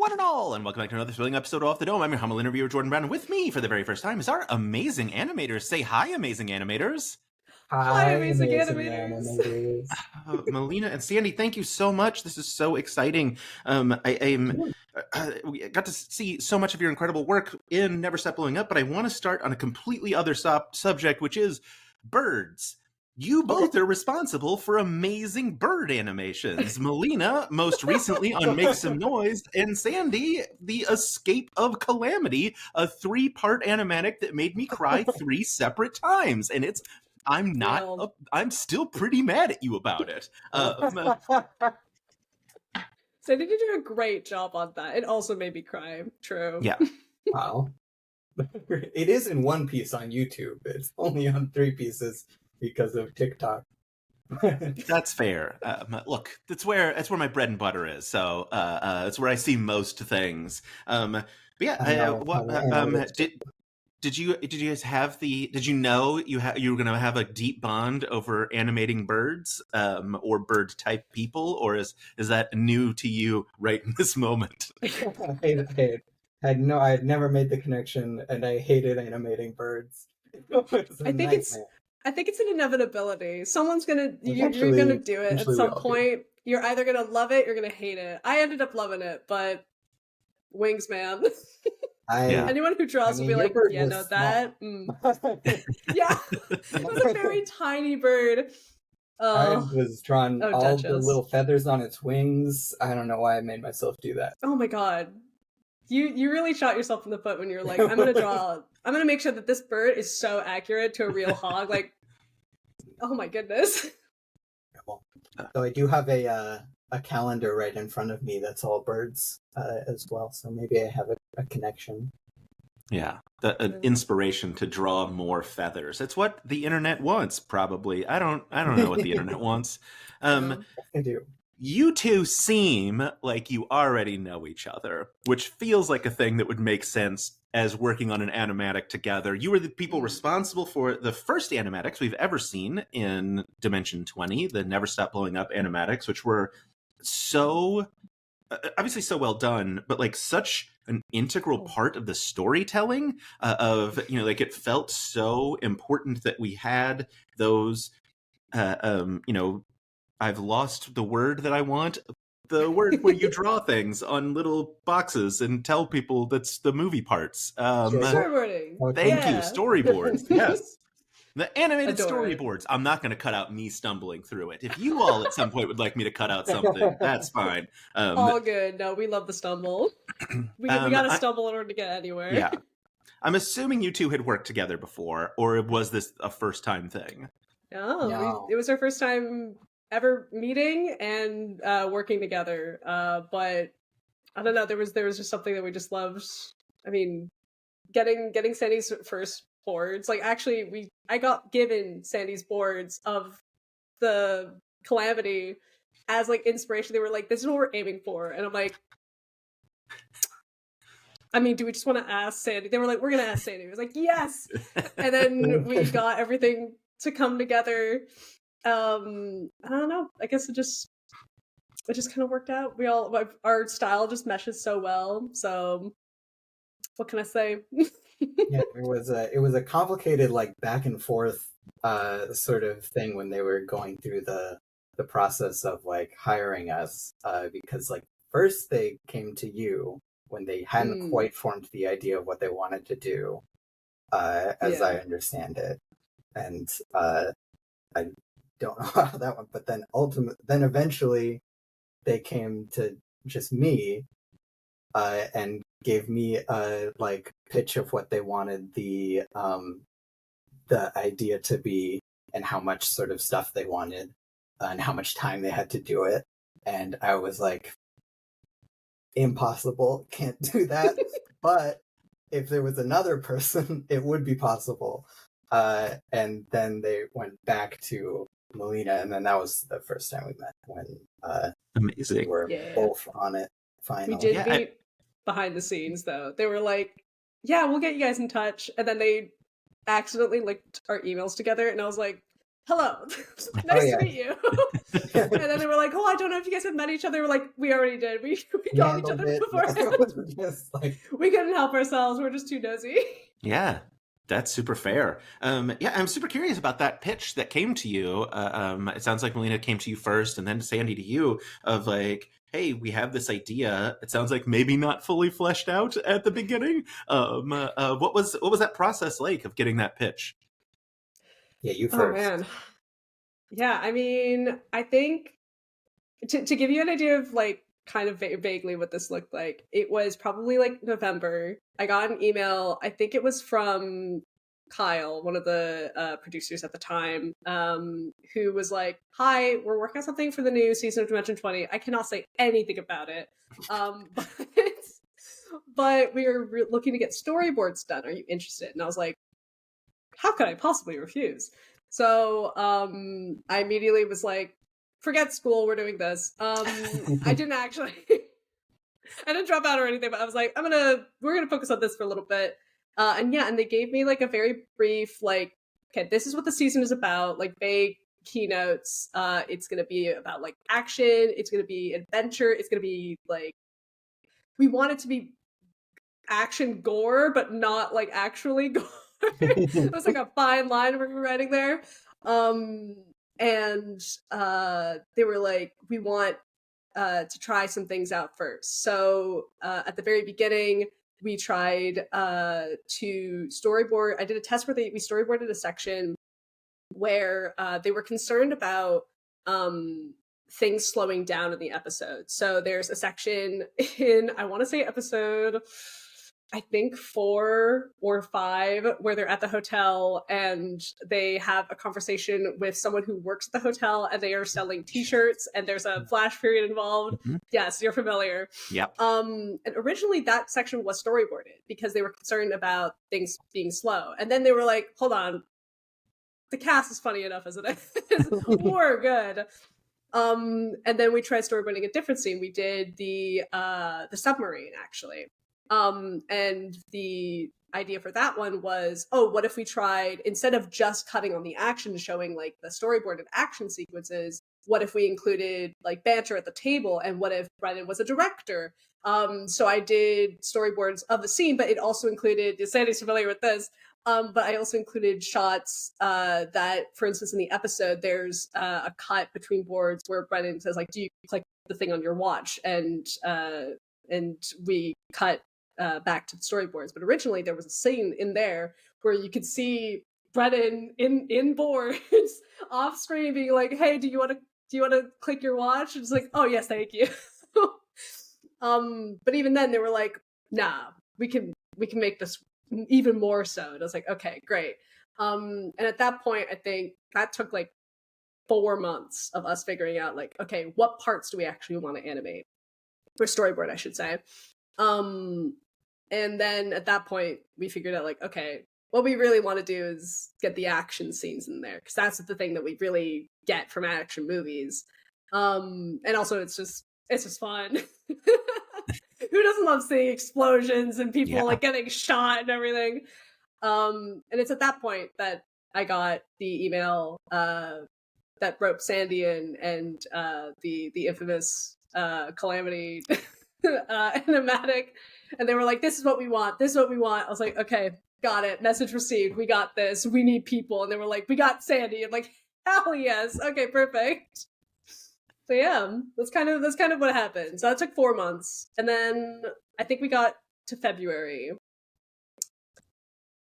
one and all, and welcome back to another thrilling episode of Off the Dome. I'm your humble interviewer, Jordan Brown, and with me for the very first time is our amazing animators. Say hi, amazing animators. Hi, amazing animators. Melina and Sandy, thank you so much. This is so exciting. We got to see so much of your incredible work in Never Stop Blowing Up, but I want to start on a completely other subject, which is birds. You both are responsible for amazing bird animations. Melina, most recently on Make Some Noise, and Sandy, The Escape of Calamity, a 3-part animatic that made me cry 3 separate times. And I'm still pretty mad at you about it. Sandy did do a great job on that. It also made me cry. True. Yeah. Wow. It is in one piece on YouTube. It's only on 3 pieces because of TikTok. That's fair. Look, that's where my bread and butter is. So it's where I see most things. But yeah, did you guys have did you know you were going to have a deep bond over animating birds or bird type people, or is that new to you right in this moment? I had never made the connection, and I hated animating birds. I think it's an inevitability. You're gonna do it at some point. You're either gonna love it, you're gonna hate it. I ended up loving it, but wings, man. Anyone who draws will be like, yeah, no, that. Yeah, it was a very tiny bird. I was drawing all the little feathers on its wings. I don't know why I made myself do that. Oh my god. You really shot yourself in the foot when you're like, I'm gonna make sure that this bird is so accurate to a real hog. Like, oh my goodness. So I do have a calendar right in front of me that's all birds as well. So maybe I have a connection. Yeah, an inspiration to draw more feathers. It's what the internet wants, probably. I don't know what the internet wants. I do. You two seem like you already know each other, which feels like a thing that would make sense as working on an animatic together. You were the people responsible for the first animatics we've ever seen in Dimension 20, the Never Stop Blowing Up animatics, which were so obviously so well done, but like such an integral part of the storytelling it felt so important that we had those I've lost the word that I want. The word where you draw things on little boxes and tell people that's the movie parts. Storyboarding. Thank you. Storyboards. Yes. The animated Adore storyboards. I'm not going to cut out me stumbling through it. If you all at some point would like me to cut out something, that's fine. All good. No, we love the stumble. We got to stumble in order to get anywhere. Yeah. I'm assuming you two had worked together before, or was this a first-time thing? No. It was our first time ever meeting and working together, but I don't know, there was just something that we just loved. I mean, getting Sandy's first boards, like actually I got given Sandy's boards of the Calamity as like inspiration. They were like, this is what we're aiming for, and I'm like, I mean, do we just want to ask Sandy? They were like, we're gonna ask Sandy. I was like, yes. And then we got everything to come together. I don't know. I guess it just kind of worked out. Our style just meshes so well. So what can I say? Yeah, it was a complicated like back and forth sort of thing when they were going through the process of like hiring us because like first they came to you when they hadn't quite formed the idea of what they wanted to do, as I understand it, and I don't know how that went, but then eventually they came to just me and gave me a like pitch of what they wanted the idea to be and how much sort of stuff they wanted and how much time they had to do it, and I was like, impossible, can't do that. But if there was another person it would be possible, and then they went back to Melina, and then that was the first time we met when amazing. We were both on it finally. We did meet behind the scenes though. They were like, yeah, we'll get you guys in touch, and then they accidentally linked our emails together, and I was like, hello, nice yeah. to meet you. And then they were like, oh, I don't know if you guys have met each other. We're like, we already did. We got each other before. Just like... We couldn't help ourselves. We're just too nosy. Yeah, that's super fair. Yeah, I'm super curious about that pitch that came to you. It sounds like Melina came to you first, and then Sandy to you, of like, hey, we have this idea. It sounds like maybe not fully fleshed out at the beginning. What was that process like of getting that pitch? Yeah, you first. Oh man. Yeah, I mean, I think to give you an idea of like kind of vaguely what this looked like, it was probably like November. I got an email, I think it was from Kyle, one of the producers at the time, who was like, hi, we're working on something for the new season of Dimension 20. I cannot say anything about it. But we are looking to get storyboards done. Are you interested? And I was like, how could I possibly refuse? So I immediately was like, forget school, we're doing this. I didn't actually I didn't drop out or anything, but I was like, we're gonna focus on this for a little bit. And they gave me like a very brief, like, okay, this is what the season is about, like vague keynotes. It's gonna be about like action, it's gonna be adventure, it's gonna be like, we want it to be action gore, but not like actually gore. It was like a fine line we were writing there. And they were like, we want to try some things out first. So at the very beginning, we tried to storyboard. I did a test where we storyboarded a section where they were concerned about things slowing down in the episode. So there's a section in, I want to say episode, I think 4 or 5, where they're at the hotel and they have a conversation with someone who works at the hotel, and they are selling t-shirts, and there's a flash period involved. Mm-hmm. Yes, you're familiar. Yep. And originally that section was storyboarded because they were concerned about things being slow. And then they were like, hold on, the cast is funny enough as it is. We're good. And then we tried storyboarding a different scene. We did the submarine, actually. And the idea for that one was, what if we tried, instead of just cutting on the action, showing like the storyboarded action sequences, what if we included like banter at the table? And what if Brennan was a director? So I did storyboards of the scene, but it also included, Sandy's familiar with this, but I also included shots that, for instance, in the episode, there's a cut between boards where Brennan says, like, do you click the thing on your watch? And we cut back to the storyboards. But originally there was a scene in there where you could see Brennan in boards off screen being like, hey, do you want to click your watch? And it's like, oh yes, thank you. But even then they were like, nah, we can make this even more so. And I was like, okay, great. And at that point, I think that took like 4 months of us figuring out like, okay, what parts do we actually want to animate? Or storyboard, I should say. And then at that point, we figured out like, okay, what we really want to do is get the action scenes in there, because that's the thing that we really get from action movies. And also it's just fun. Who doesn't love seeing explosions and people like getting shot and everything? And it's at that point that I got the email that roped Sandy and the infamous Calamity animatic, and they were like, this is what we want, this is what we want. I was like, okay, got it, message received, we got this, we need people. And they were like, we got Sandy. I'm like, hell yes, okay, perfect. So yeah, that's kind of what happened. So that took 4 months, and then I think we got to February,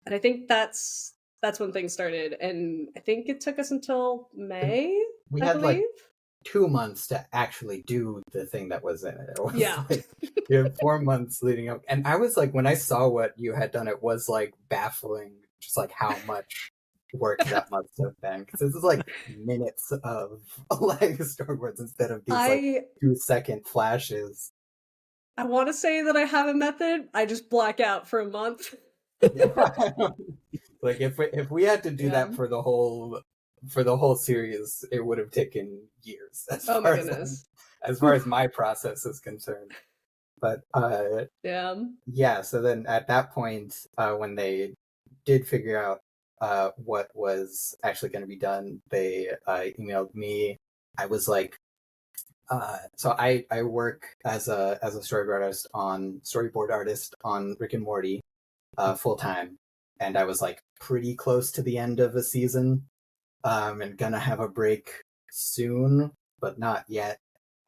and I think that's when things started, and I think it took us until May. We had like 2 months to actually do the thing that was in it. It was like, you had 4 months leading up. And I was like, when I saw what you had done, it was like baffling, just like how much work that must have been. Because this is like minutes of like storyboards instead of these like 2-second flashes. I want to say that I have a method. I just black out for a month. Like if we had to do that for the whole series, it would have taken years. As far as my process is concerned. But so then at that point, when they did figure out what was actually going to be done, they emailed me. I was like, so I work as a storyboard artist on Rick and Morty full time, and I was like pretty close to the end of a season, and gonna have a break soon, but not yet.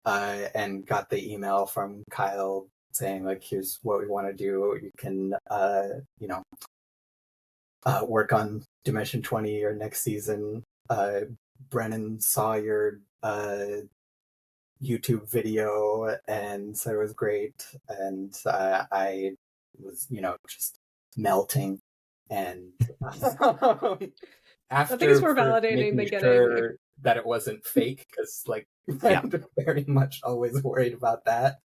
And got the email from Kyle saying like, here's what we want to do. You can work on Dimension 20 or next season. Brennan saw your YouTube video and said it was great, and I was just melting. And after I think it's more first validating than making getting sure that it wasn't fake, because like I'm very much always worried about that.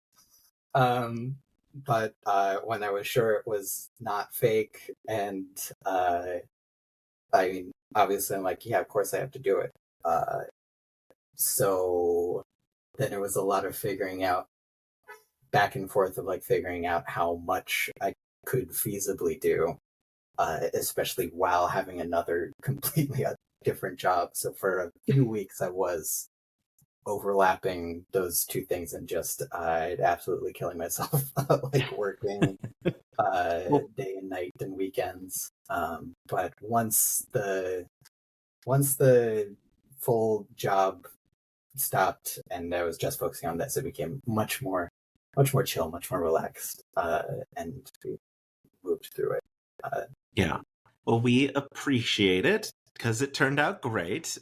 But when I was sure it was not fake, and I mean, obviously I'm like, yeah, of course I have to do it. So then it was a lot of figuring out back and forth of like figuring out how much I could feasibly do, especially while having another completely different job. So for a few weeks I was overlapping those two things and just absolutely killing myself, like working day and night and weekends. But once the full job stopped and I was just focusing on this, it became much more chill, much more relaxed, and we moved through it. Yeah. Well, we appreciate it because it turned out great.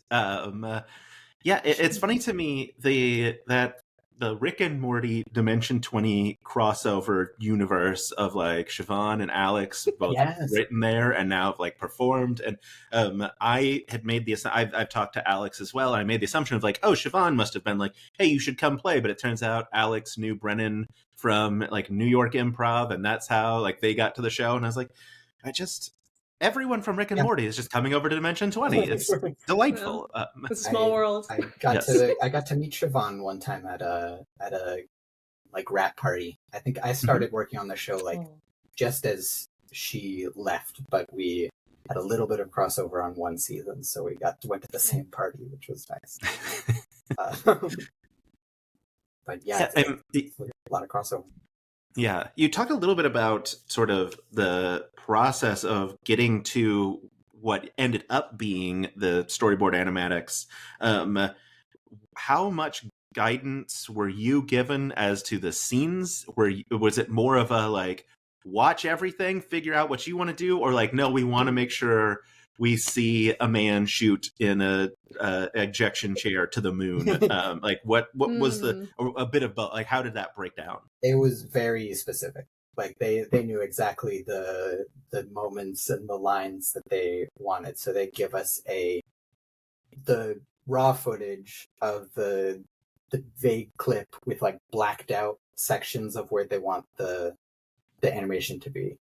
It's funny to me that the Rick and Morty Dimension 20 crossover universe of like Siobhan and Alex both written there and now like performed. And I had made I've talked to Alex as well. And I made the assumption of like, oh, Siobhan must have been like, hey, you should come play. But it turns out Alex knew Brennan from like New York Improv, and that's how like they got to the show. And I was like, everyone from Rick and Morty is just coming over to Dimension 20. It's delightful. It's a small world. I got to meet Siobhan one time at a like rap party. I think I started working on the show like just as she left, but we had a little bit of crossover on one season, so we went to the same party, which was nice. But yeah, it's a lot of crossover. Yeah, you talked a little bit about sort of the process of getting to what ended up being the storyboard animatics. How much guidance were you given as to the scenes? Was it more of a like, watch everything, figure out what you want to do, or like, no, we want to make sure we see a man shoot in a ejection chair to the moon? Like what was a bit of both? Like, how did that break down? It was very specific. Like they knew exactly the moments and the lines that they wanted. So they give us the raw footage of the vague clip with like blacked out sections of where they want the animation to be.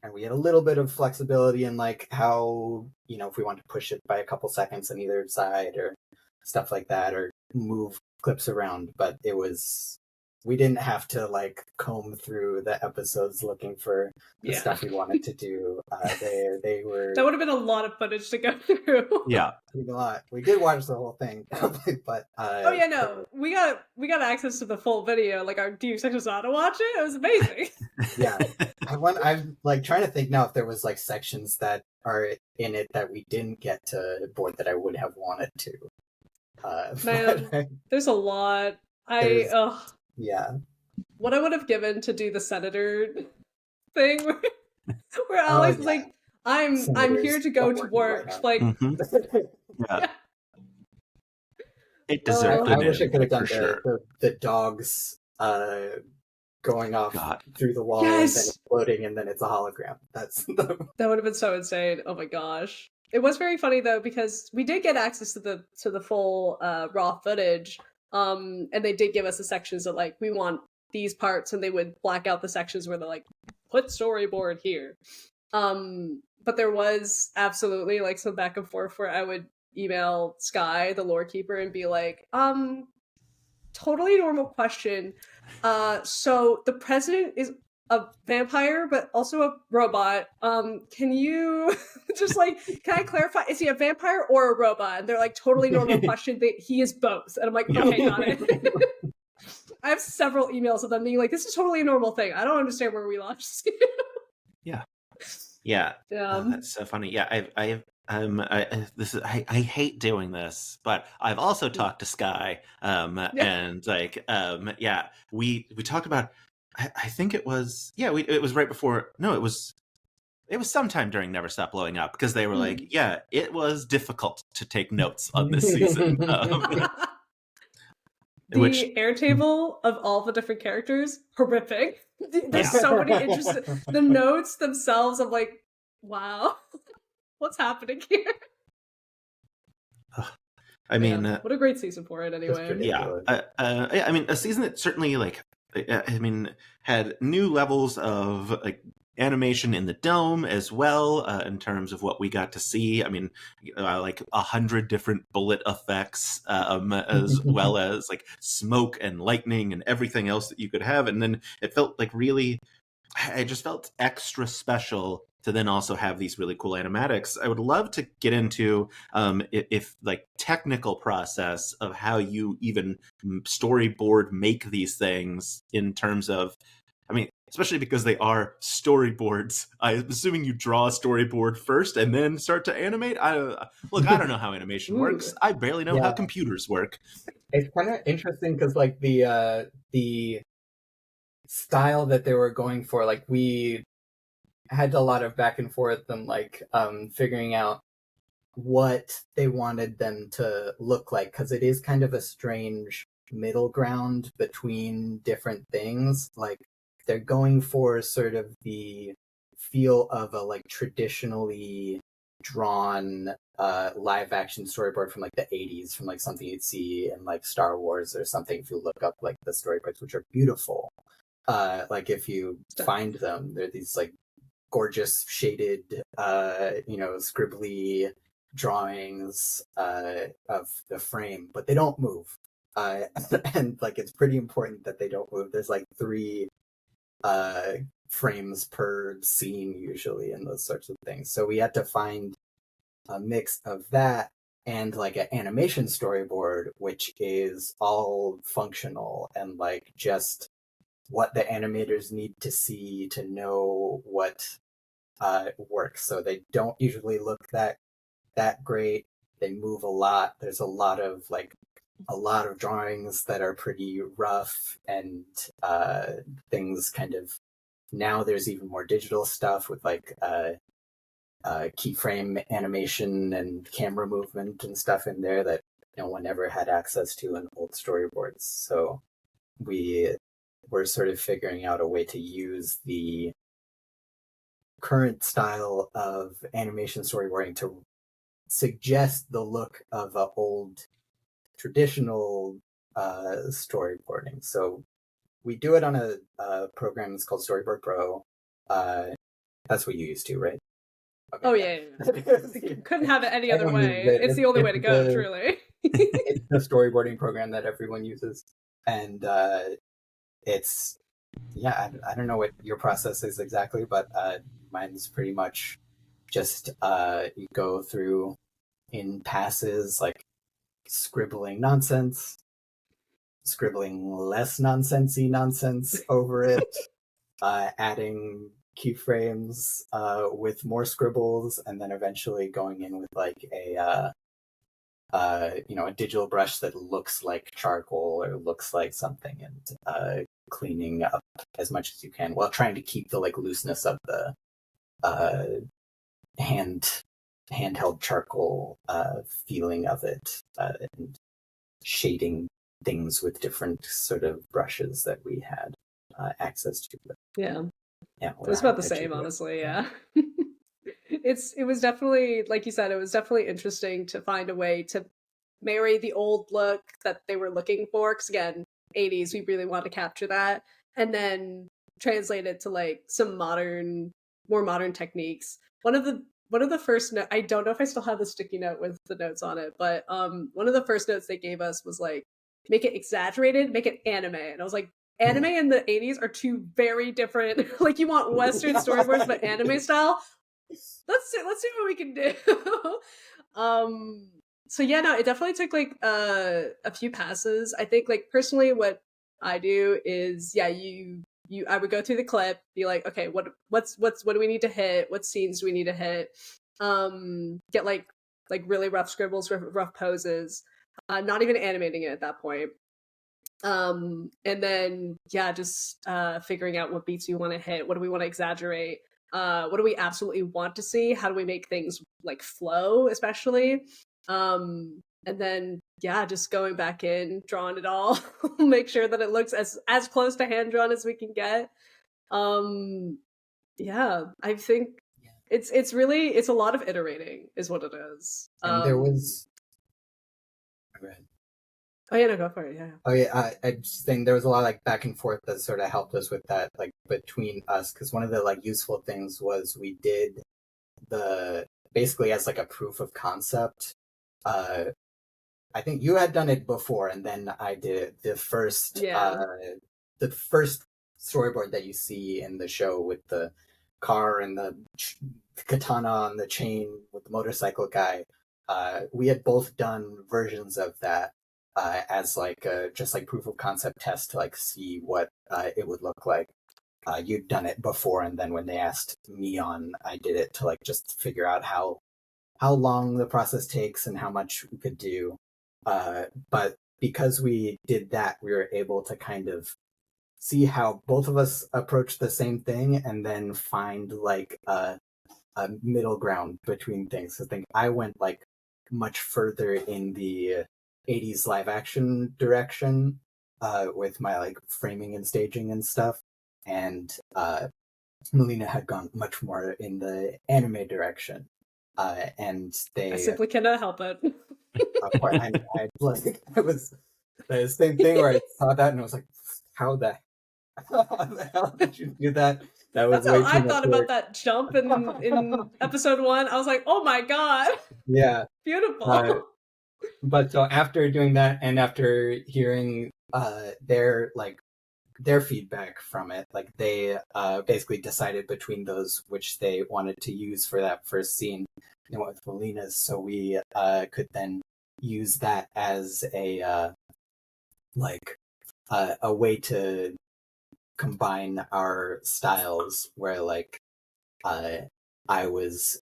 And we had a little bit of flexibility in like how, if we want to push it by a couple seconds on either side or stuff like that, or move clips around. But we didn't have to like comb through the episodes looking for the stuff we wanted to do. They were. That would have been a lot of footage to go through. Yeah, a lot. We did watch the whole thing, but we got access to the full video. Like our DU section was on to watch it. It was amazing. Yeah, I'm like trying to think now if there was like sections that are in it that we didn't get to board that I would have wanted to. Man, there's a lot. Yeah. What I would have given to do the senator thing where Alex is like, I'm here to go to work. Like yeah. It deserved I wish I could have done the dogs going off through the wall and then exploding, and then it's a hologram. That would have been so insane. Oh my gosh. It was very funny though, because we did get access to the full raw footage. And they did give us the sections that like, we want these parts, and they would black out the sections where they're like, put storyboard here. But there was absolutely like some back and forth where I would email Sky, the lore keeper, and be like, totally normal question. So the president is a vampire, but also a robot. Can you just like, can I clarify? Is he a vampire or a robot? And they're like, totally normal question. He is both. And I'm like, okay, got it. I have several emails of them being like, this is totally a normal thing. I don't understand where we lost. Yeah. That's so funny. Yeah, I hate doing this, but I've also talked to Sky, and like, we talked about. I think it was it was right before. No, it was sometime during Never Stop Blowing Up, because they were like, yeah, it was difficult to take notes on this season. The Airtable of all the different characters, horrific. There's so many interesting. The notes themselves, I'm like, wow, what's happening here? I mean, what a great season for it, anyway. Yeah, I mean, a season that certainly, like, I mean, had new levels of like animation in the dome as well, in terms of what we got to see. I mean, like 100 different bullet effects, as well as like smoke and lightning and everything else that you could have. And then it felt like really, I just felt extra special to then also have these really cool animatics. I would love to get into if like technical process of how you even storyboard make these things, in terms of, I mean, especially because they are storyboards. I'm assuming you draw a storyboard first and then start to animate. I don't know how animation works. I barely know how computers work. It's kind of interesting because like the style that they were going for, like we had a lot of back and forth and like figuring out what they wanted them to look like, because it is kind of a strange middle ground between different things. Like they're going for sort of the feel of a like traditionally drawn live action storyboard from like the 80s, from like something you'd see in like Star Wars or something if you look up like the storyboards, which are beautiful. Like if you find them, they're these like gorgeous shaded scribbly drawings of the frame, but they don't move, and like it's pretty important that they don't move. There's like 3 frames per scene usually in those sorts of things, so we had to find a mix of that and like an animation storyboard which is all functional and like just what the animators need to see to know what works. So they don't usually look that great. They move a lot. There's a lot of drawings that are pretty rough, and things kind of, now there's even more digital stuff with like keyframe animation and camera movement and stuff in there that no one ever had access to in old storyboards. So we're sort of figuring out a way to use the current style of animation storyboarding to suggest the look of an old traditional storyboarding. So we do it on a program that's called Storyboard Pro. That's what you used to, right? Okay. Oh yeah. Couldn't have it any other way. It's the only way to go, truly. It's the storyboarding program that everyone uses, and it's I don't know what your process is exactly, but mine's pretty much just you go through in passes, like scribbling nonsense, scribbling less nonsensey nonsense over it, adding keyframes with more scribbles, and then eventually going in with like a digital brush that looks like charcoal or looks like something, and cleaning up as much as you can while trying to keep the like looseness of the handheld charcoal feeling of it, and shading things with different sort of brushes that we had access to. Yeah, it was about the same, honestly. Yeah. It was definitely, like you said, it was definitely interesting to find a way to marry the old look that they were looking for, because again, 80s, we really want to capture that, and then translate it to like some more modern techniques. One of the first I don't know if I still have the sticky note with the notes on it, but one of the first notes they gave us was like, make it exaggerated, make it anime. And I was like, anime in the 80s are two very different. Like you want Western storyboards, but anime style. Let's see what we can do. So yeah, no, it definitely took like a few passes. I think like personally what I do is I would go through the clip, be like, okay, what do we need to hit? What scenes do we need to hit? Get like really rough scribbles, rough poses. Not even animating it at that point. And then just figuring out what beats we want to hit. What do we want to exaggerate? What do we absolutely want to see? How do we make things like flow, especially? And then just going back in, drawing it all, make sure that it looks as close to hand drawn as we can get. I think it's a lot of iterating is what it is. And there was go ahead. Oh yeah, no, go for it. Yeah. Oh yeah, I just think there was a lot of like back and forth that sort of helped us with that, like between us, because one of the like useful things was we did the basically as like a proof of concept. I think you had done it before, and then I did the first storyboard that you see in the show with the car and the katana on the chain with the motorcycle guy. We had both done versions of that. As like just like proof of concept test to like see what it would look like. You'd done it before, and then when they asked me on, I did it to like just figure out how long the process takes and how much we could do. But because we did that, we were able to kind of see how both of us approach the same thing, and then find like a middle ground between things. I think I went like much further in the 80s live action direction with my like framing and staging and stuff, and Melina had gone much more in the anime direction, and they I simply cannot help it. I like it was the same thing where I saw that and I was like, how the hell did you do that? That was That's way how too I much thought work. about that jump in episode 1. I was like, oh my god, Yeah, beautiful. but so after doing that and after hearing their feedback from it, like they basically decided between those which they wanted to use for that first scene, and went with Melina's, so we could then use that as a way to combine our styles, where like I was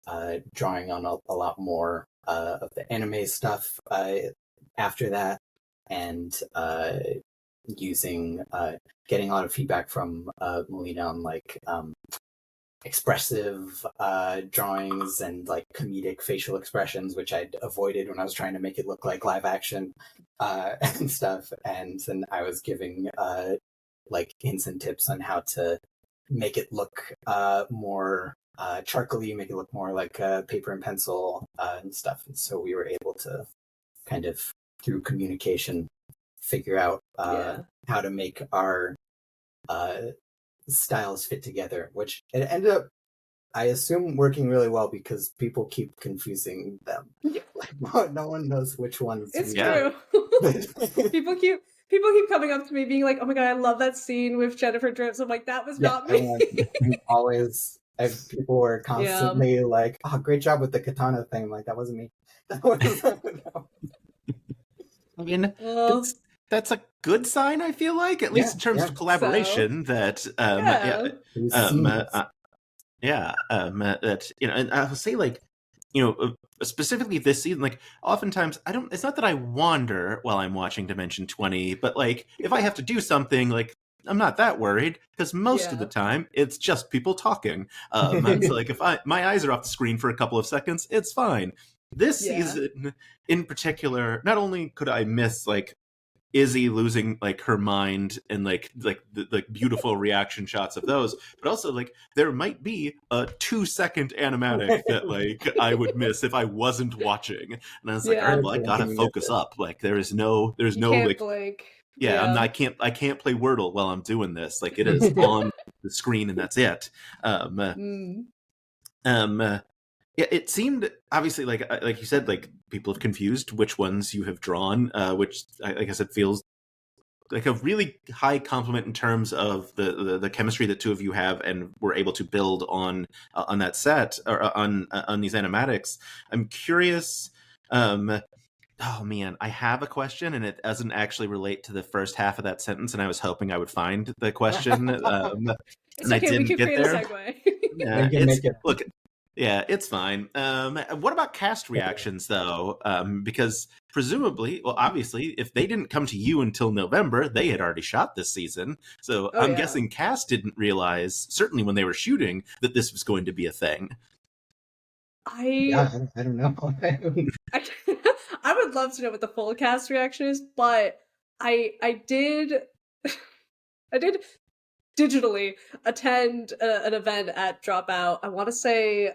drawing on a lot more of the anime stuff after that, and using getting a lot of feedback from Melina on like expressive drawings and like comedic facial expressions, which I'd avoided when I was trying to make it look like live action and stuff. And then I was giving like hints and tips on how to make it look more charcoaly, make it look more like paper and pencil and stuff. And so we were able to kind of, through communication, figure out how to make our styles fit together, which it ended up, I assume, working really well because people keep confusing them. Like, no one knows which ones. It's true. people keep coming up to me being like, oh my god, I love that scene with Jennifer Drips. I'm like, that was not me. Always, people were constantly like, oh, great job with the katana thing. I'm like, that wasn't me. I mean, that's a good sign, I feel like, at least in terms of collaboration. That that and I'll say, like, specifically this season, like, oftentimes it's not that I wander while I'm watching Dimension 20, but like if I have to do something, like, I'm not that worried because most of the time it's just people talking. So like if my eyes are off the screen for a couple of seconds, it's fine. This season in particular, not only could I miss like Izzy losing like her mind and like the beautiful reaction shots of those, but also like there might be a 2-second animatic that like I would miss if I wasn't watching, and I was like, all right, well, I gotta focus up. Like there's no like blink. I can't play Wordle while I'm doing this. Like it is on the screen and that's it. It seemed, obviously, like you said, like people have confused which ones you have drawn, which, like I said, feels like a really high compliment in terms of the chemistry that two of you have and were able to build on that set or on these animatics. I'm curious. Oh man, I have a question, and it doesn't actually relate to the first half of that sentence. And I was hoping I would find the question, It's and I okay. We didn't can get create there. a segue. Yeah, We can make it. look. Yeah, it's fine. What about cast reactions, though? Because presumably, well, obviously, if they didn't come to you until November, they had already shot this season. So Oh, I'm yeah. guessing cast didn't realize, certainly when they were shooting, that this was going to be a thing. Yeah, I don't know. I would love to know what the full cast reaction is, but I did I did digitally attend an event at Dropout. I want to say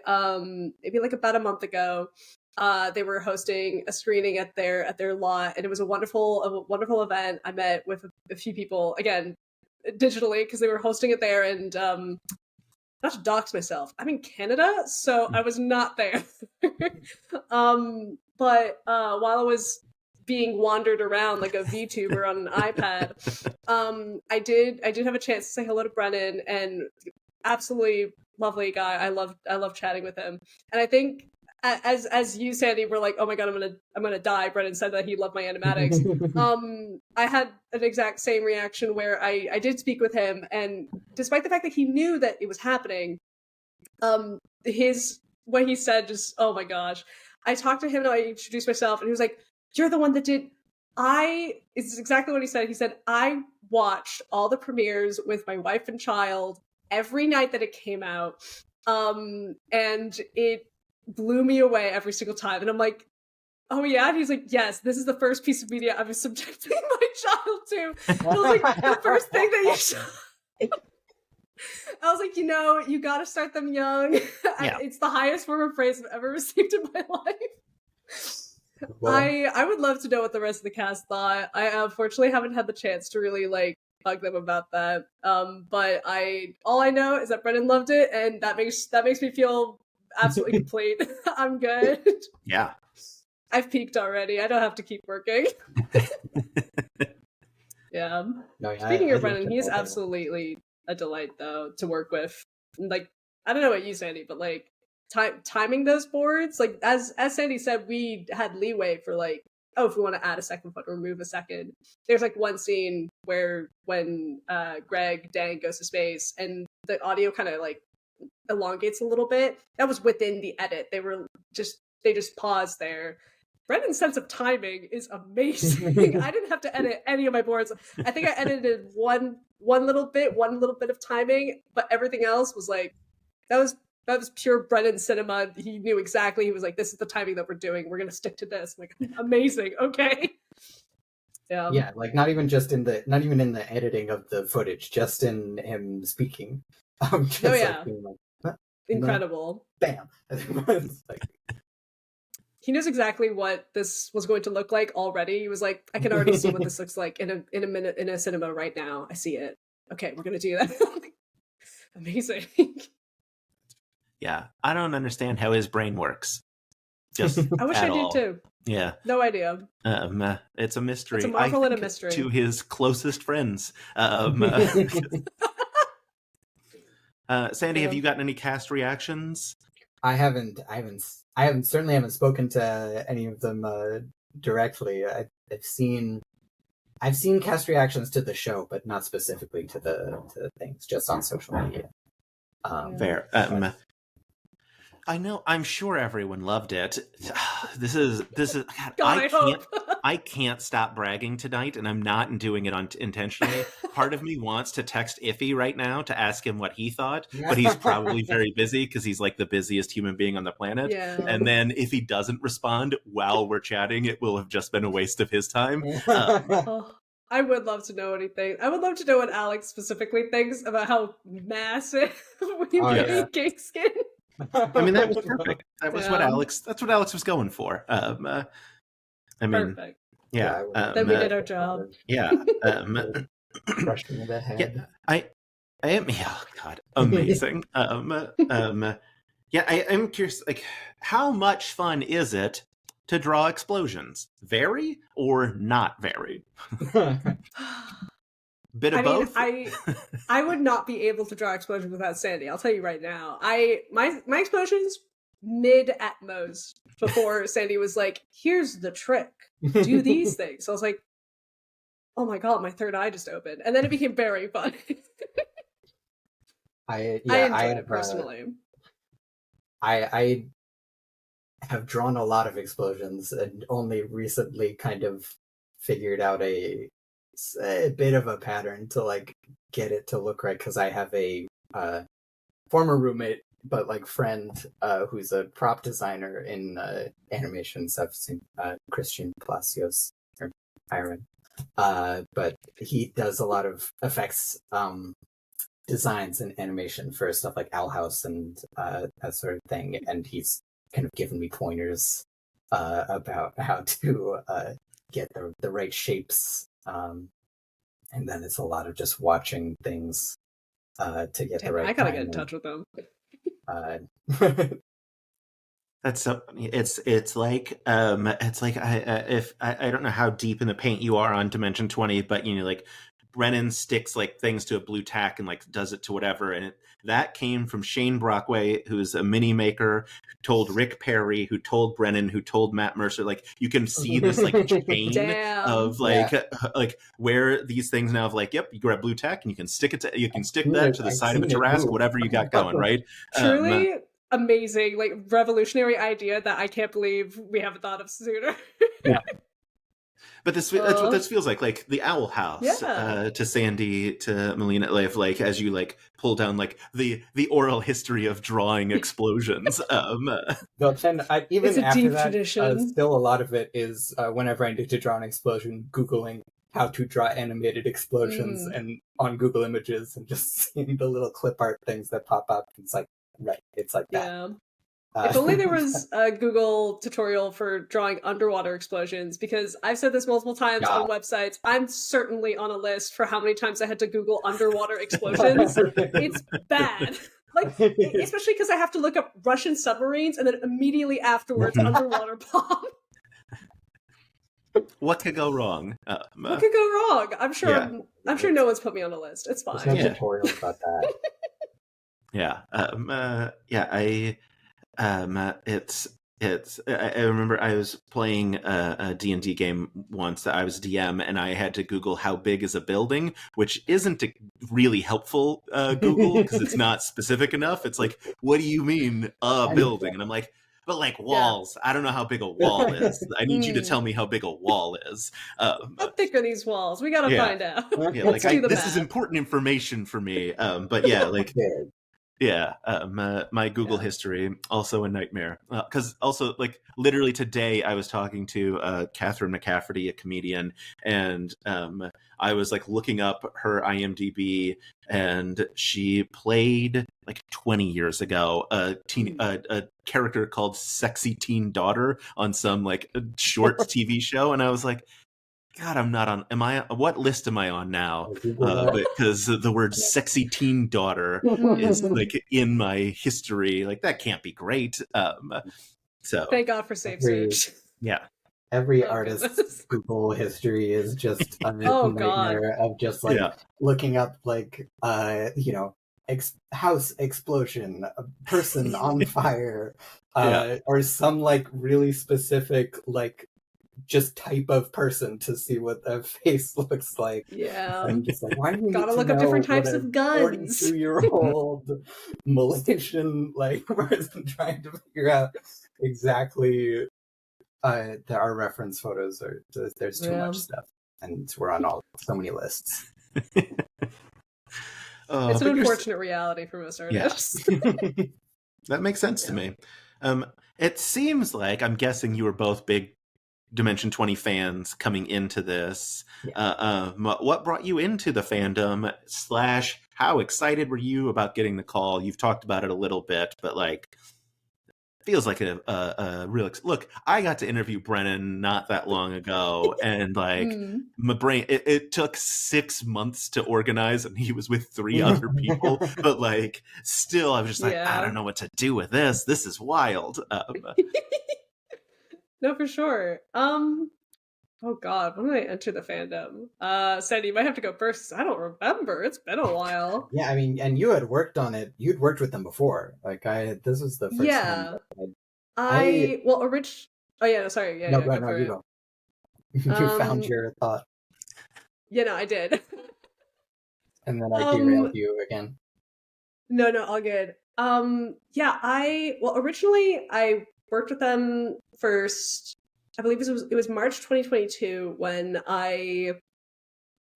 maybe like about a month ago. They were hosting a screening at their lot, and it was a wonderful event. I met with a few people again digitally because they were hosting it there, and not to dox myself, I'm in Canada, so I was not there. But while I was being wandered around like a VTuber on an iPad, I did have a chance to say hello to Brennan, and absolutely lovely guy. I love chatting with him, and I think as you, Sandy, were like, oh my god, I'm gonna die. Brennan said that he loved my animatics. I had an exact same reaction where I did speak with him, and despite the fact that he knew that it was happening, what he said just, oh my gosh. I talked to him and I introduced myself, and he was like, you're the one that did. It's exactly what he said. He said, I watched all the premieres with my wife and child every night that it came out. And it blew me away every single time. And I'm like, oh yeah? And he's like, yes, this is the first piece of media I was subjecting my child to. And I was like, the first thing that you showed. I was like, you gotta start them young. Yeah. It's the highest form of praise I've ever received in my life. Well, I would love to know what the rest of the cast thought. I unfortunately haven't had the chance to really like bug them about that. But all I know is that Brennan loved it, and that makes me feel absolutely complete. I'm good. Yeah. I've peaked already. I don't have to keep working. Yeah. no, yeah, Speaking I of Brennan, looked he at is all that. absolutely a delight though to work with. Like, I don't know about you, Sandy, but like timing those boards, like as Sandy said, we had leeway for like, oh, if we want to add a second foot or remove a second. There's like one scene where when Greg Dang goes to space and the audio kind of like elongates a little bit. That was within the edit. They just paused there. Brennan's sense of timing is amazing. I didn't have to edit any of my boards. I think I edited one little bit of timing, but everything else was like, that was pure Brennan cinema. He knew exactly. He was like, this is the timing that we're doing. We're going to stick to this. I'm like, amazing. Okay. Yeah. Yeah, like not even in the editing of the footage, just in him speaking. Just, Oh, yeah. like, being like, "Huh?" Incredible. Bam. It's like, He knows exactly what this was going to look like already. He was like, I can already see what this looks like in a minute in a cinema right now. I see it. Okay, we're gonna do that. Amazing. Yeah. I don't understand how his brain works. Just I wish at I all. did too. Yeah. No idea. It's a mystery. It's a marvel I and a think mystery. to his closest friends. Sandy, have you gotten any cast reactions? I certainly haven't spoken to any of them directly. I've seen cast reactions to the show, but not specifically to the things, just on social media. Fair. I'm sure everyone loved it. This is God, I can't stop bragging tonight, and I'm not doing it intentionally. Part of me wants to text Iffy right now to ask him what he thought, but he's probably very busy because he's like the busiest human being on the planet. Yeah. And then if he doesn't respond while we're chatting, it will have just been a waste of his time. Oh, I would love to know what he thinks. I would love to know what Alex specifically thinks about how massive we made Kingskin. I mean, that was perfect. That was Yeah. that's what Alex was going for. I mean, Perfect. yeah. Then we did our job. Yeah. Crushed me in the head. Yeah, I am. Oh God, amazing. Yeah, I am curious. Like, how much fun is it to draw explosions? Very or not very? Bit of both? I would not be able to draw explosions without Sandy. I'll tell you right now. My explosions mid at most before Sandy was like, "Here's the trick. Do these things." So I was like, "Oh my god, my third eye just opened," and then it became very fun. I enjoyed it personally. I have drawn a lot of explosions and only recently kind of figured out a bit of a pattern to like get it to look right, because I have a former roommate but like friend who's a prop designer in animation stuff, Christian Palacios or Iron, but he does a lot of effects designs and animation for stuff like Owl House and that sort of thing, and he's kind of given me pointers about how to get the right shapes, and then it's a lot of just watching things to get the right. I gotta get in touch with them. That's so funny. It's like I don't know how deep in the paint you are on Dimension 20, but you know, like Brennan sticks like things to a blue tack and like does it to whatever, and that came from Shane Brockway, who's a mini maker, who told Rick Perry, who told Brennan, who told Matt Mercer. Like you can see this like chain of like where these things now have like, yep, you grab blue tack and you can stick that to the side of a Tarrasque, whatever you got going, right? Truly amazing, like revolutionary idea that I can't believe we haven't thought of sooner. Yeah. But that's what this feels like the Owl House, to Sandy, to Melina, like as you like pull down like the oral history of drawing explosions. But then even after that, still a lot of it is whenever I need to draw an explosion, Googling how to draw animated explosions and on Google Images and just seeing the little clip art things that pop up. It's like, right, it's like that. Yeah. If only there was a Google tutorial for drawing underwater explosions, because I've said this multiple times on websites. I'm certainly on a list for how many times I had to Google underwater explosions. It's bad. Like, especially because I have to look up Russian submarines and then immediately afterwards underwater bomb. What could go wrong? What could go wrong? I'm sure. Yeah. I'm sure no one's put me on a list. It's fine. There's no tutorial about that. I remember I was playing a D&D game once that I was DM, and I had to Google how big is a building, which isn't a really helpful Google because it's not specific enough. It's like, what do you mean a building? And I'm like, but like walls. I don't know how big a wall is. I need you to tell me how big a wall is. How thick are these walls? We gotta find out. Yeah, like this is important information for me. But yeah, like. Yeah, my Google history, also a nightmare. Because also, like, literally today I was talking to Catherine McCafferty, a comedian, and I was, like, looking up her IMDb, and she played, like, 20 years ago, a character called Sexy Teen Daughter on some, like, short TV show, and I was like, God, I'm not on. What list am I on now? Because the word "sexy teen daughter" is like in my history. Like that can't be great. So thank God for Safe Search. Yeah, every artist's Google history is just a nightmare of just like looking up like house explosion, a person on fire, or some like really specific like. Just type of person to see what their face looks like. Yeah. And just like, why do you gotta look up different types of guns? 42-year-old Malaysian like person trying to figure out exactly our reference photos are there's too much stuff. And we're on so many lists. It's an unfortunate reality for most artists. Yeah. That makes sense to me. It seems like, I'm guessing you were both big Dimension 20 fans coming into this. What brought you into the fandom / how excited were you about getting the call? You've talked about it a little bit, but like feels like a real look. I got to interview Brennan not that long ago, and like my brain it took 6 months to organize, and he was with 3 other people, but like still I was just like, I don't know what to do with this is wild. No, for sure. Oh God, when did I enter the fandom? Sandy, you might have to go first. I don't remember. It's been a while. Yeah, I mean, and you had worked on it. You'd worked with them before. Like this was the first time. Yeah, I Oh yeah, sorry. Yeah, no, yeah, go go no, for you it. go. You found Um, your thought, yeah, no, I did. and then I derailed um, you again. no, all good. Yeah, originally I worked with them first. I believe it was March 2022 when I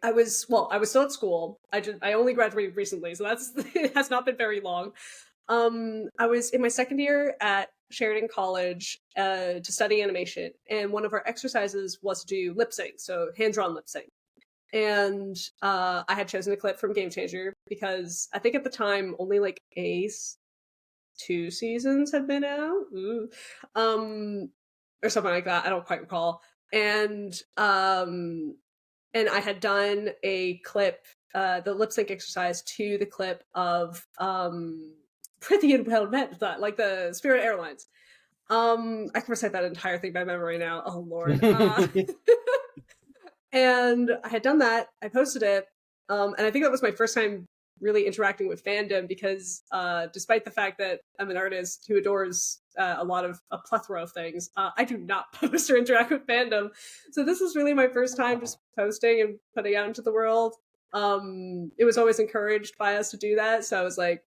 was still at school. I only graduated recently, so that's it has not been very long. I was in my second year at Sheridan College to study animation, and one of our exercises was to do lip sync, so hand drawn lip sync. And I had chosen a clip from Game Changer because I think at the time only like two seasons had been out, or something like that. I don't quite recall. And I had done a clip, the lip sync exercise to the clip of Pretty and Well Met, like the Spirit Airlines. I can recite that entire thing by memory now. Oh Lord. And I had done that. I posted it, and I think that was my first time really interacting with fandom because, despite the fact that I'm an artist who adores a plethora of things, I do not post or interact with fandom. So this was really my first time just posting and putting out into the world. It was always encouraged by us to do that, so I was like,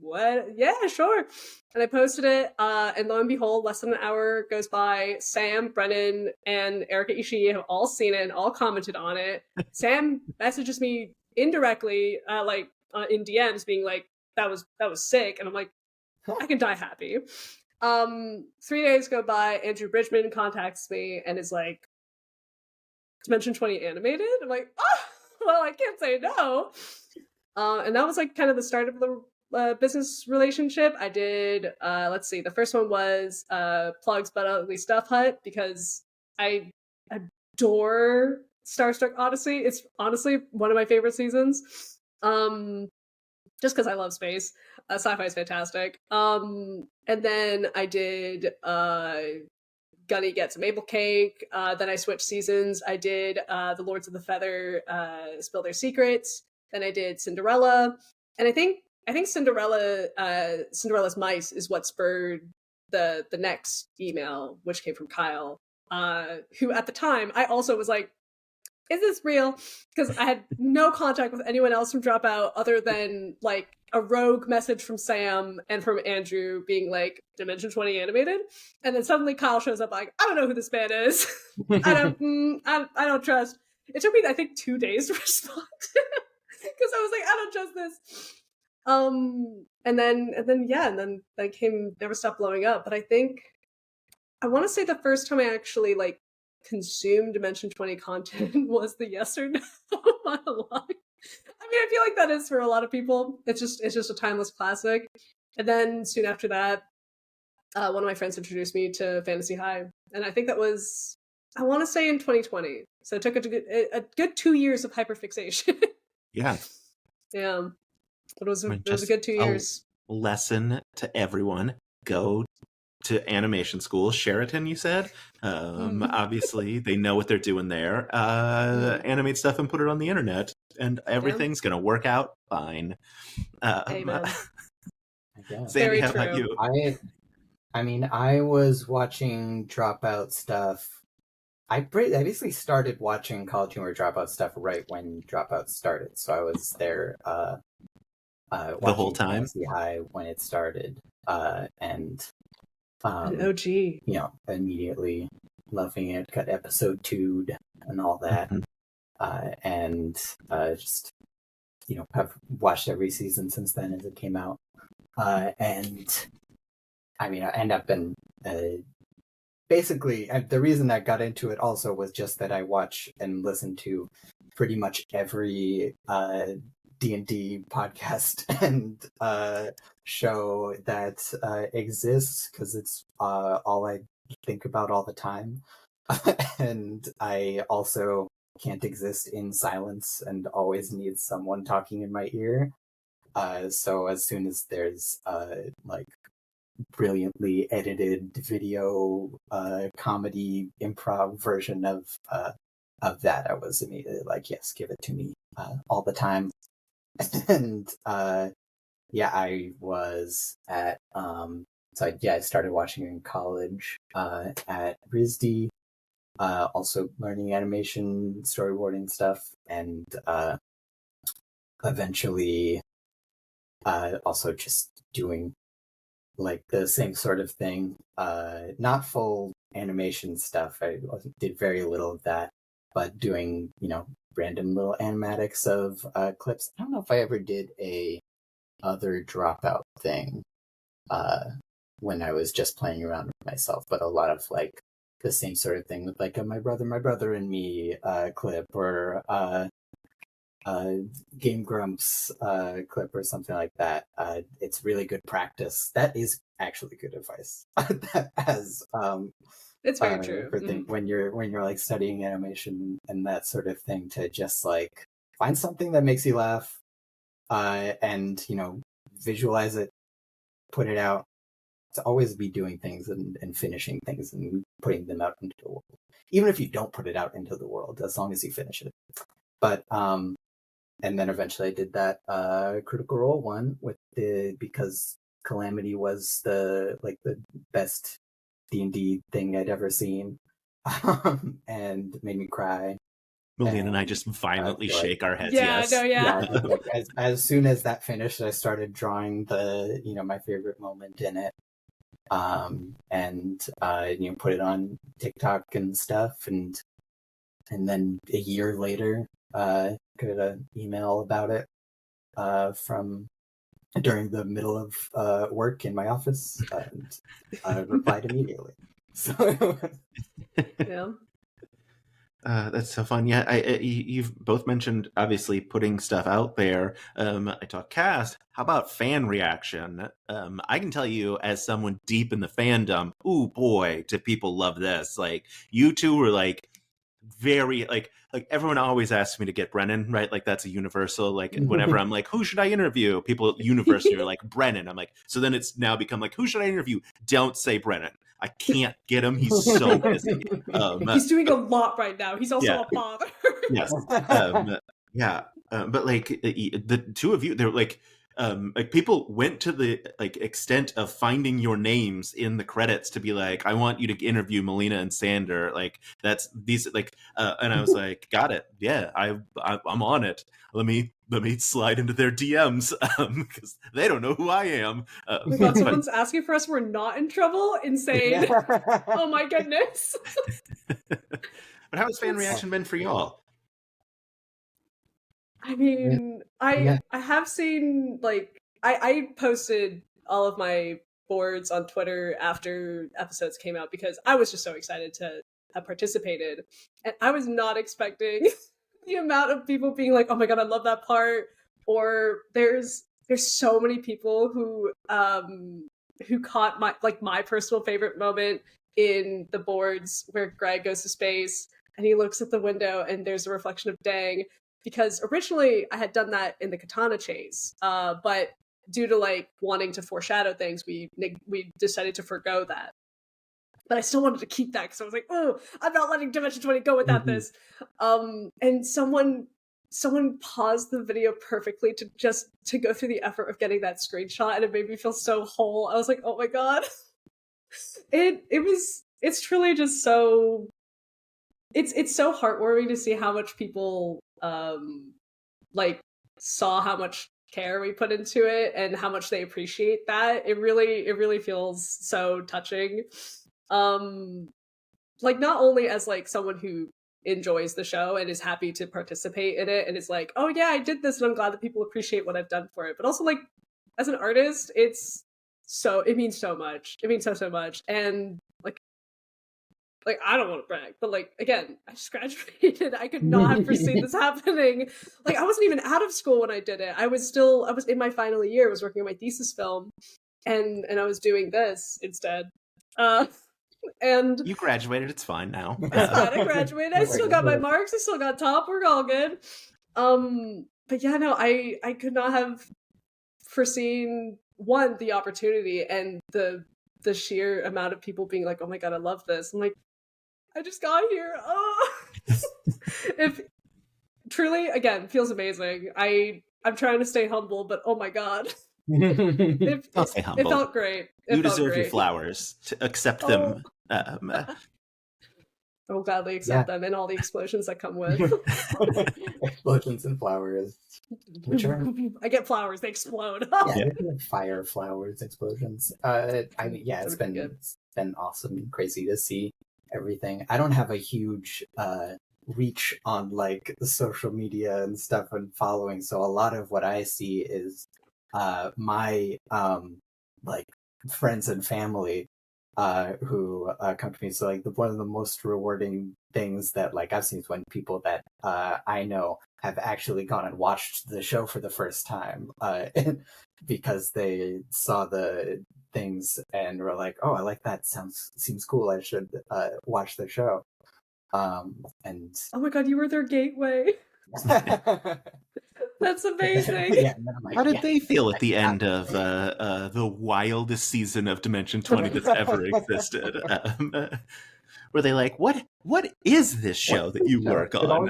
what? Yeah, sure. And I posted it, and lo and behold, less than an hour goes by. Sam, Brennan, and Erica Ishii have all seen it and all commented on it. Sam messages me indirectly, in DMs, being like, "That was sick," and I'm like, "I can die happy." 3 days go by. Andrew Bridgman contacts me and is like, "Dimension 20 animated?" I'm like, "Oh, well, I can't say no." And that was like kind of the start of the business relationship. I did, let's see, the first one was Plugs But Ugly Stuff Hut because I adore Starstruck Odyssey. It's honestly one of my favorite seasons. Just because I love space. Sci-fi is fantastic. And then I did Gunny Gets a Maple Cake. Then I switched seasons. I did The Lords of the Feather Spill Their Secrets. Then I did Cinderella. And I think Cinderella's Mice is what spurred the next email, which came from Kyle, who at the time I also was like, "Is this real?" Because I had no contact with anyone else from Dropout other than like a rogue message from Sam and from Andrew being like, "Dimension 20 animated," and then suddenly Kyle shows up like, "I don't know who this man is. I don't trust." It took me, I think, 2 days to respond because I was like, "I don't trust this." And then that came Never Stop Blowing Up. But I think I want to say the first time I actually like consumed Dimension 20 content was the Yes or No monologue. I mean, I feel like that is for a lot of people. It's just a timeless classic. And then soon after that, one of my friends introduced me to Fantasy High, and I think that was, I want to say, in 2020. So it took a good 2 years of hyperfixation. Yeah. Yeah. It was a Just good 2 years. Lesson to everyone: go to animation school. Sheraton, you said. Obviously, they know what they're doing there. Animate stuff and put it on the internet, and everything's gonna work out fine. Amen. Sandy, Very how about true. you? I mean, I was watching Dropout stuff. I basically started watching College Humor Dropout stuff right when Dropout started, so I was there The whole watching time? Fantasy High when it started, and An OG. immediately loving it. Got episode 2'd and all that, and just have watched every season since then as it came out. And I mean, I end up in basically the reason I got into it also was just that I watch and listen to pretty much every D&D podcast and show that exists because it's all I think about all the time. And I also can't exist in silence and always need someone talking in my ear. So as soon as there's like brilliantly edited video comedy improv version of that, I was immediately like, yes, give it to me all the time. And yeah, I was at I started watching in college at RISD, also learning animation, storyboarding stuff, and eventually also just doing like the same sort of thing. Not full animation stuff. I did very little of that, but doing, random little animatics of clips. I don't know if I ever did a other dropout thing when I was just playing around with myself, but a lot of like the same sort of thing with like a my brother and me clip, or Game Grumps clip or something like that. It's really good practice. That is actually good advice. As It's very true. For when you're like studying animation and that sort of thing, to just like find something that makes you laugh, and visualize it, put it out. To always be doing things and finishing things and putting them out into the world, even if you don't put it out into the world, as long as you finish it. But and then eventually I did that Critical Role one because Calamity was the best D&D thing I'd ever seen, and made me cry. Melina and I just violently shake our heads. Yeah, yes. no, yeah. As soon as that finished, I started drawing the my favorite moment in it, and put it on TikTok and stuff, and then a year later, got an email about it from during the middle of work in my office, and I replied immediately. So Yeah. That's so fun. Yeah, you've both mentioned obviously putting stuff out there. I talk cast. How about fan reaction? I can tell you, as someone deep in the fandom, ooh boy, do people love this. Like, you two were like very like everyone always asks me to get Brennan, right? Like, that's a universal. Like, whenever I'm like, who should I interview? People universally are like, Brennan. I'm like, so then it's now become like, who should I interview? Don't say Brennan. I can't get him. He's so busy. He's doing a lot right now. He's also a father. Yes. But like the two of you, they're like people went to the like extent of finding your names in the credits to be like, I want you to interview Melina and Sander. Like, that's these like, and I was like, got it. Yeah, I'm on it. Let me slide into their DMs because they don't know who I am. Oh my God, someone's asking for us. We're not in trouble. Insane. Oh my goodness. But how has fan reaction been for y'all? I mean, I have seen, like, I posted all of my boards on Twitter after episodes came out because I was just so excited to have participated, and I was not expecting the amount of people being like, "Oh my God, I love that part," or there's so many people who caught my personal favorite moment in the boards where Greg goes to space and he looks at the window and there's a reflection of Dang. Because originally I had done that in the Katana chase, but due to like wanting to foreshadow things, we decided to forgo that. But I still wanted to keep that because I was like, oh, I'm not letting Dimension 20 go without this. And someone paused the video perfectly to go through the effort of getting that screenshot, and it made me feel so whole. I was like, oh my God. It's truly just so, it's so heartwarming to see how much people like saw how much care we put into it and how much they appreciate that. It really feels so touching. Like, not only as like someone who enjoys the show and is happy to participate in it and is like, oh yeah, I did this and I'm glad that people appreciate what I've done for it, but also like as an artist, it means so much. It means so much. And like, I don't want to brag, but like, again, I just graduated. I could not have foreseen this happening. Like, I wasn't even out of school when I did it. I was in my final year. I was working on my thesis film, and I was doing this instead. And you graduated. It's fine now. I graduated. I still got my marks. I still got top. We're all good. But yeah, no, I could not have foreseen one, the opportunity and the sheer amount of people being like, oh my god, I love this. I'm like, I just got here. Oh, if truly, again, feels amazing. I'm trying to stay humble, but oh my god, Don't stay humble. It felt great. You deserve your flowers. To accept them. I will gladly accept them and all the explosions that come with. Explosions and flowers. Which are... I get flowers, they explode. Yeah, fire, flowers, explosions. I mean, yeah, it's been awesome and crazy to see everything. I don't have a huge reach on like social media and stuff and following, so a lot of what I see is my like friends and family who come to me. So like one of the most rewarding things that like I've seen is when people that I know have actually gone and watched the show for the first time because they saw the things and were like, oh, I like that, seems cool, I should watch the show. And oh my god, you were their gateway. That's amazing. Yeah, like, how did they feel at the end of the wildest season of Dimension 20 that's ever existed? Were they like, what is this show that you work on?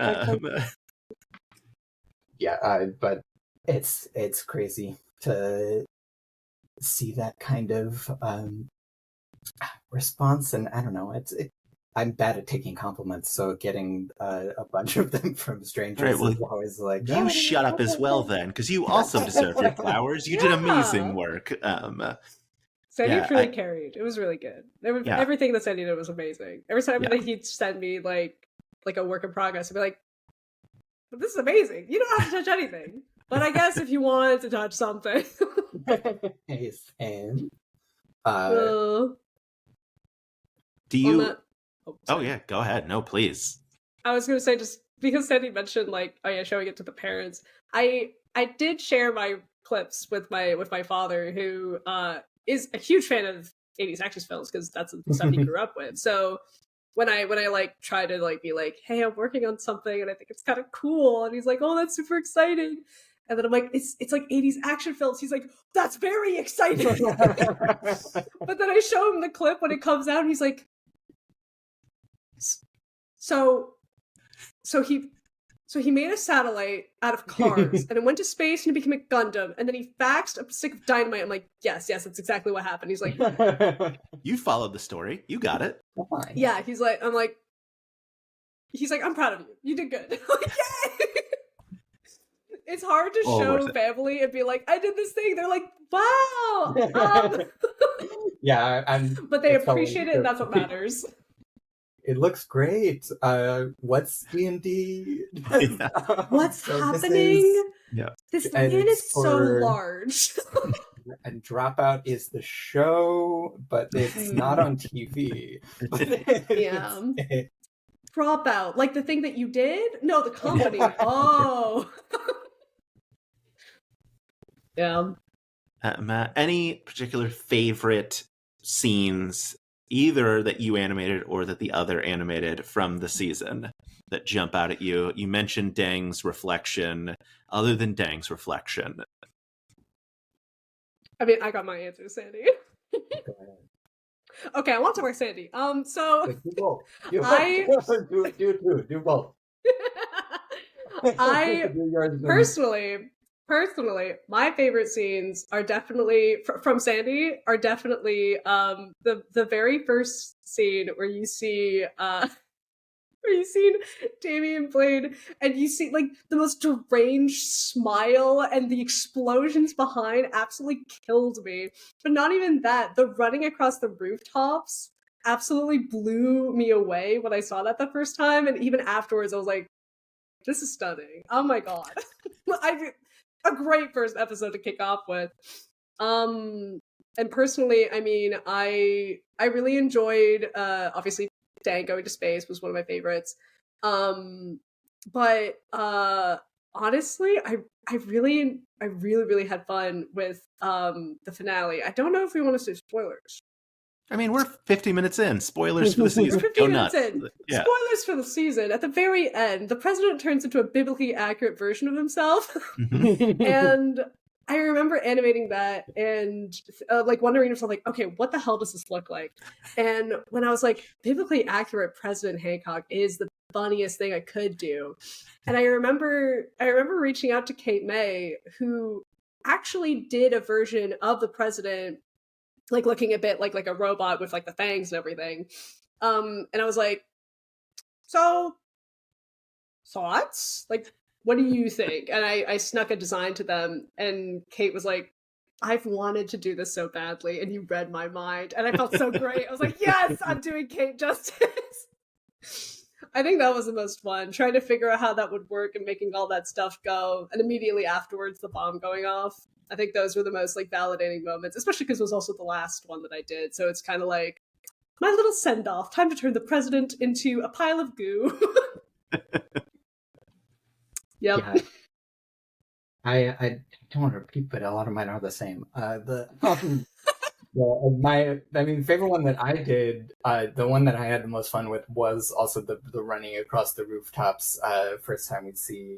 Yeah, but it's crazy to see that kind of response, and I don't know, I'm bad at taking compliments, so getting a bunch of them from strangers is always like, you shut up as well then, because you also deserve your flowers. You did amazing work. Sandy truly carried. It was really good. Everything that Sandy did was amazing. Every time that he'd send me like a work in progress, I'd be like, this is amazing. You don't have to touch anything. But I guess if you wanted to touch something. Hey, Sam. Do you... Oh yeah, go ahead. No, please. I was going to say, just because Sandy mentioned like, oh yeah, showing it to the parents. I did share my clips with my father, who is a huge fan of 80s action films because that's the stuff he grew up with. So when I like try to like be like, hey, I'm working on something and I think it's kind of cool, and he's like, oh, that's super exciting. And then I'm like, it's like 80s action films. He's like, that's very exciting. But then I show him the clip when it comes out, and he's like, So he made a satellite out of cars, and it went to space, and it became a Gundam, and then he faxed a stick of dynamite. I'm like, yes, that's exactly what happened. He's like, you followed the story. You got it. Yeah, he's like, I'm proud of you. You did good. I'm like, yay! It's hard to show family and be like, I did this thing. They're like, wow. Yeah, but they appreciate it, and that's what matters. It looks great. What's D&D? What's happening? This land is so large. And Dropout is the show, but it's not on TV. Yeah. Dropout, like the thing that you did? No, the company. Oh. Yeah. Matt, any particular favorite scenes, either that you animated or that the other animated from the season, that jump out at you? You mentioned Dang's reflection. Other than Dang's reflection, I mean, I got my answer, Sandy. Okay, I want to work Sandy. So do both. Do both. I personally, my favorite scenes are definitely from Sandy are definitely the very first scene where you see Damien Blaine, and you see like the most deranged smile, and the explosions behind absolutely killed me. But not even that, the running across the rooftops absolutely blew me away when I saw that the first time, and even afterwards I was like, this is stunning. Oh my god. A great first episode to kick off with. And personally, I mean, I really enjoyed obviously Dang going to space was one of my favorites. But honestly, I really had fun with the finale. I don't know if we want to say spoilers. I mean, we're 50 minutes in. Spoilers for the season. 50 minutes in. Yeah. Spoilers for the season. At the very end, the president turns into a biblically accurate version of himself. And I remember animating that and like wondering to myself, like, okay, what the hell does this look like? And when I was like, biblically accurate President Hancock is the funniest thing I could do. And I remember reaching out to Kate May, who actually did a version of the president, like looking a bit like a robot with like the fangs and everything. And I was like, so thoughts? Like, what do you think? And I snuck a design to them, and Kate was like, I've wanted to do this so badly, and you read my mind. And I felt so great. I was like, yes, I'm doing Kate justice. I think that was the most fun, trying to figure out how that would work and making all that stuff go. And immediately afterwards, the bomb going off. I think those were the most like validating moments, especially because it was also the last one that I did. So it's kind of like my little send off. Time to turn the president into a pile of goo. Yep. Yeah. I don't want to repeat, but a lot of mine are the same. My favorite one that I did, the one that I had the most fun with was also the running across the rooftops. First time we'd see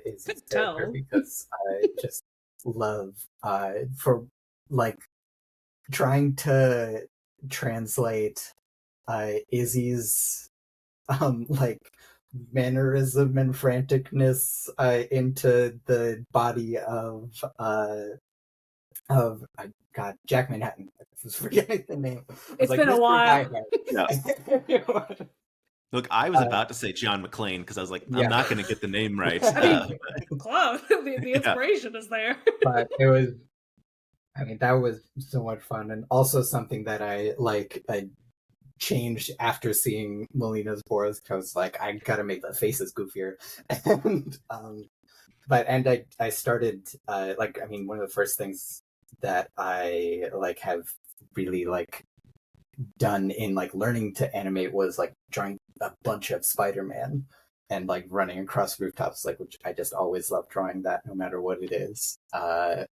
Izzy's character, because I just love for like trying to translate Izzy's like mannerism and franticness into the body of God, Jack Manhattan. I was forgetting the name. It's been a while. Yeah. Look, I was about to say John McClane because I was like, I'm not going to get the name right. I mean, close. The inspiration is there. But it was, that was so much fun, and also something that I changed after seeing Melina's boards, because like I gotta make the faces goofier, and I started one of the first things that I have really done in learning to animate was drawing a bunch of Spider-Man and running across rooftops, which I just always love drawing that no matter what it is. And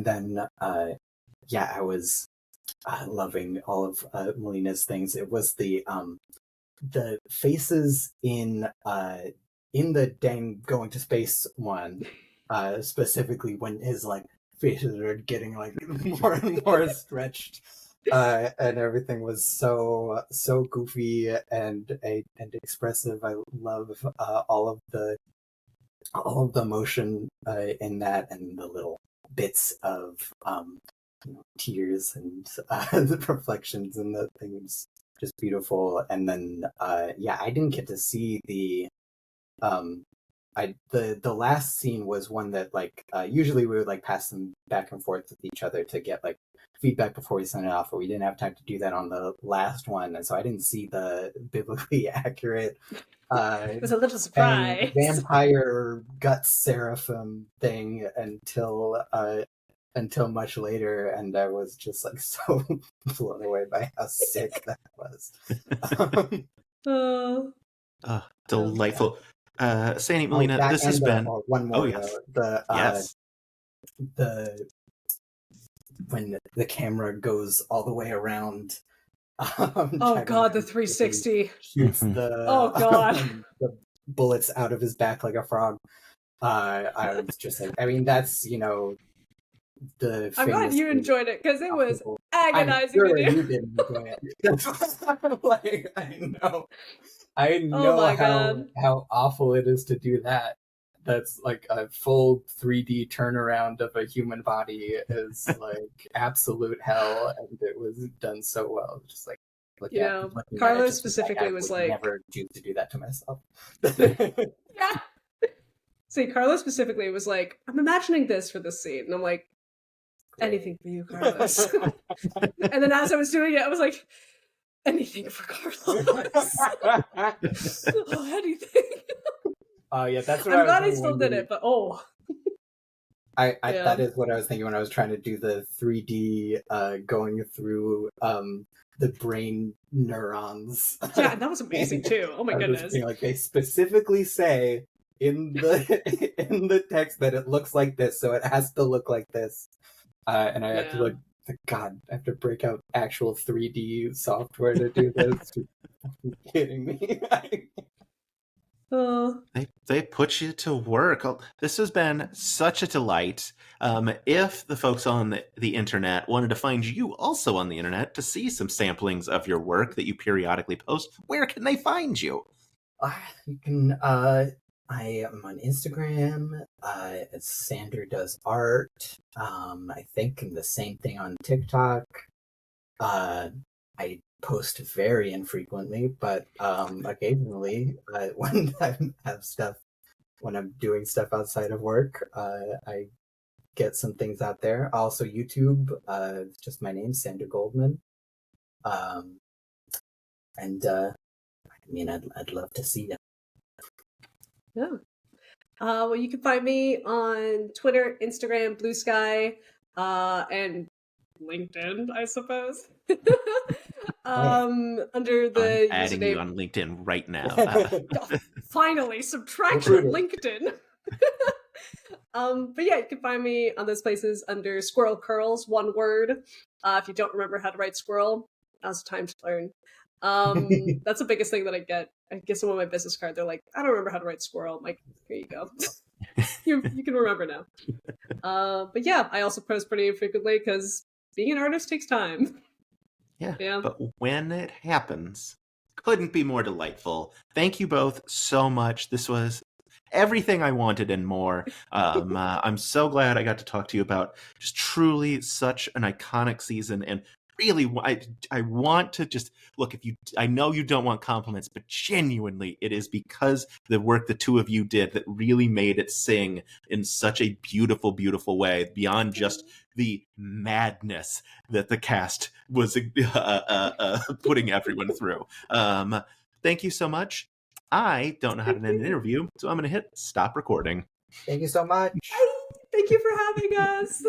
then I was loving all of Melina's things. It was the faces in the dang going to space one, specifically when his faces are getting more and more stretched, and everything was so goofy and expressive. I love all of the motion in that, and the little bits of tears and the reflections and the things, just beautiful. And then I didn't get to see the last scene was one that usually we would pass them back and forth with each other to get feedback before we send it off, but we didn't have time to do that on the last one, and so I didn't see the biblically accurate it was a little surprise vampire gut seraphim thing until much later, and I was just so blown away by how sick that was. Delightful. Sandy, Melina, this has been one more. Yes. When the camera goes all the way around. Oh God, the 360 shoots the the bullets out of his back like a frog. I was just that's the. I'm glad you enjoyed it, because it was agonizing to do. You didn't enjoy it. I know how awful it is to do that. That's a full 3D turnaround of a human body is absolute hell, and it was done so well. Just Carlos specifically was never choose to do that to myself. Yeah. See, Carlos specifically was I'm imagining this for this scene, and I'm like, anything for you, Carlos. And then as I was doing it, I was like, anything for Carlos. Anything. Yeah, that's what I'm glad I still did it, but that is what I was thinking when I was trying to do the 3D going through the brain neurons. Yeah, that was amazing too. Oh my goodness. They specifically say in the text that it looks like this, so it has to look like this. And I had to God, I have to break out actual 3D software to do this. Are you kidding me? Oh, They put you to work. Oh, this has been such a delight. If the folks on the internet wanted to find you also on the internet to see some samplings of your work that you periodically post, where can they find you? You can. I am on Instagram. It's Sander Does Art. I think the same thing on TikTok. I post very infrequently, but occasionally when I have stuff, when I'm doing stuff outside of work, I get some things out there. Also, YouTube. Just my name, Sander Goldman. Um, and I mean, I'd love to see you. yeah. Well, you can find me on Twitter, Instagram, Blue Sky, and LinkedIn, I suppose. Under I'm the adding you username. on LinkedIn right now. Oh, finally, subtraction LinkedIn. But yeah, you can find me on those places under Squirrel Curls, one word. If you don't remember how to write squirrel, now's the time to learn. That's the biggest thing that I get. I get someone my business card. They're like, I don't remember how to write squirrel. I'm like, here you go. you can remember now. But yeah, I also post pretty infrequently because being an artist takes time. Yeah, but when it happens, couldn't be more delightful. Thank you both so much. This was everything I wanted and more. I'm so glad I got to talk to you about just truly such an iconic season. And really, I want to just look, I know you don't want compliments, but genuinely it is because the work the two of you did that really made it sing in such a beautiful, beautiful way beyond just the madness that the cast was putting everyone through. Thank you so much. I don't know how to end an interview, so I'm going to hit stop recording. Thank you so much. Thank you for having us.